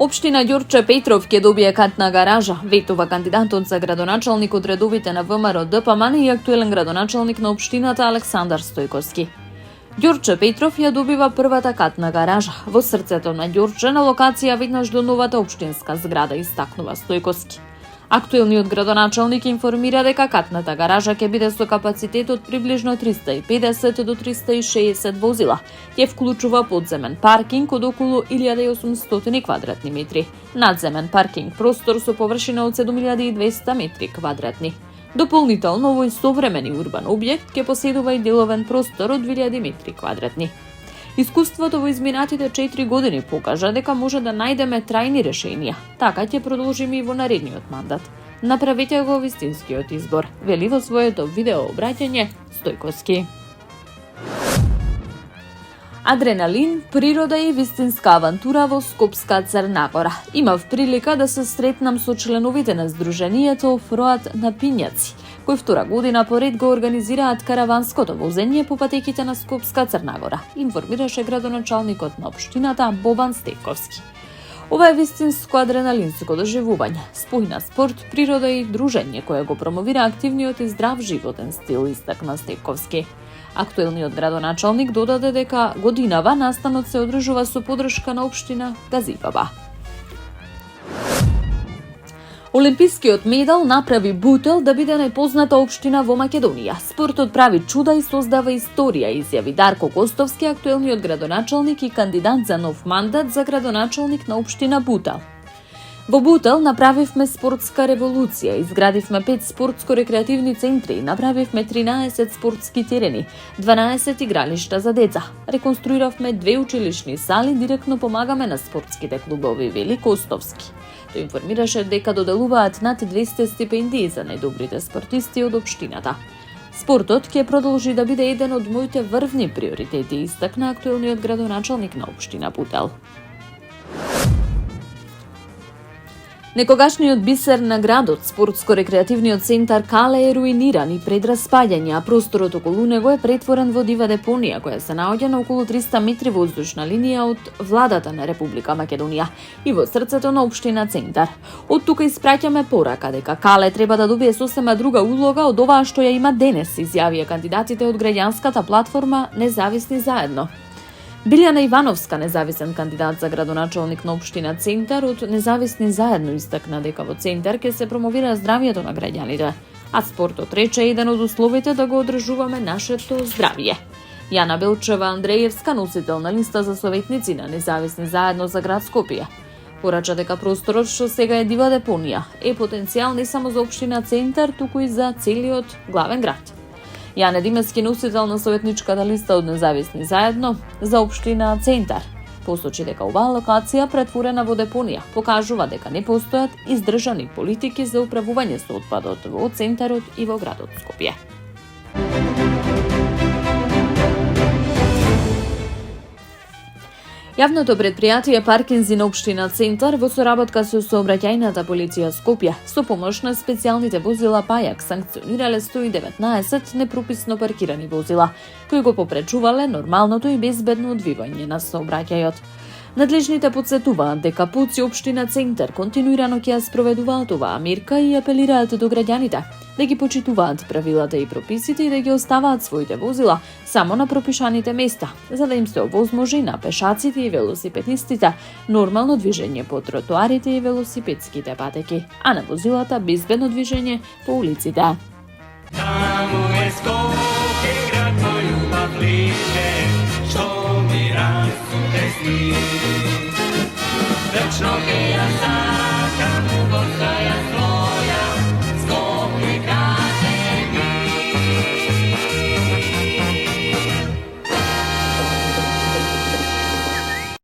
Општина Ѓурче Петров ќе добие катна гаража, ветува кандидатот за градоначалник од редовите на ВМРО ДПМН и актуелен градоначалник на општината Александар Стојковски. Ѓурче Петров ја добива првата катна гаража во срцето на Ѓурче на локација веднаш до новата општинска зграда, истакнува Стојковски. Актуелниот градоначалник информира дека катната гаража ќе биде со капацитет од приближно 350 до 360 возила. Ќе вклучува подземен паркинг од околу 1800 квадратни метри, надземен паркинг простор со површина од 7200 метри квадратни. Дополнително, овој современи урбан објект ќе поседува и деловен простор од 2000 метри квадратни. Искуството во изминатите 4 години покажа дека може да најдеме трајни решенија. Така ќе продолжиме и во наредниот мандат. Направете го вистинскиот избор, вели во своето видео обраќање Стојковски. Адреналин, природа и вистинска авантура во Скопска Црна Гора. Имав прилика да се сретнам со членовите на Сдруженијето Офроад на Пињаци, кои втора година поред го организираат караванското возење по патеките на Скопска Црна Гора, информираше градоначалникот на општината Бобан Стефковски. Ова е вистинско адреналинско доживување, спој на спорт, природа и дружење кое го промовира активниот и здрав животен стил, истакна Стефковски. Актуелниот градоначалник додаде дека годинава настанот се одржува со подршка на општина Газибаба. Олимпискиот медал направи Бутел да биде најпозната општина во Македонија. Спортот прави чуда и создава историја, изјави Дарко Костовски, актуелниот градоначалник и кандидат за нов мандат за градоначалник на општина Бутел. Во Бутел направивме спортска револуција, изградивме 5 спортско-рекреативни центри, направивме 13 спортски терени, 12 игралишта за деца, реконструиравме 2 училишни сали, директно помагаме на спортските клубови, вели Костовски. Тој информираше дека доделуваат над 200 стипендии за најдобрите спортисти од општината. Спортот ќе продолжи да биде еден од моите врвни приоритети, истакна актуелниот градоначалник на општина Бутел. Некогашниот бисер на градот, спортско-рекреативниот центар Кале е руиниран и пред распаѓање, а просторот околу него е претворен во дива депонија која се наоѓа на околу 300 метри воздушна линија од владата на Република Македонија и во срцето на општина Центар. Од тука испраќаме порака дека Кале треба да добие сосема друга улога од оваа што ја има денес, изјавија кандидатите од граѓанската платформа Независни заедно. Билјана Ивановска, независен кандидат за градоначалник на општина Центар од Независни заедно, истакна дека во Центар ќе се промовира здравието на граѓаните, а спортот рече е еден од условите да го одржуваме нашето здравје. Јана Белчева Андреевска, носител на листа за советници на Независни заедно за град Скопје, порача дека просторот што сега е дива депонија е потенцијал не само за општина Центар, туку и за целиот главен град. Јане Димески, носител на советничката листа од Независни заедно за општина Центар, посочи дека оваа локација претворена во депонија покажува дека не постојат издржани политики за управување со отпадот во Центарот и во градот Скопје. Јавното предпријатие Паркинзи на општина Центар во соработка со сообраќајната полиција Скопје со помош на специјалните возила Пајак санкционирале 119 непрописно паркирани возила, кои го попречувале нормалното и безбедно одвивање на сообраќајот. Надлежните потсетуваат дека ПУЦ и општина Центар континуирано ќе ја спроведуваат оваа мерка и апелираат до граѓаните да ги почитуваат правилата и прописите и да ги оставаат своите возила само на пропишаните места, за да им се овозможи на пешаците и велосипедистите нормално движење по тротоарите и велосипедските патеки, а на возилата безбедно движење по улиците. Таму е Скопје, град мој љубав лише, што ми расу тесни.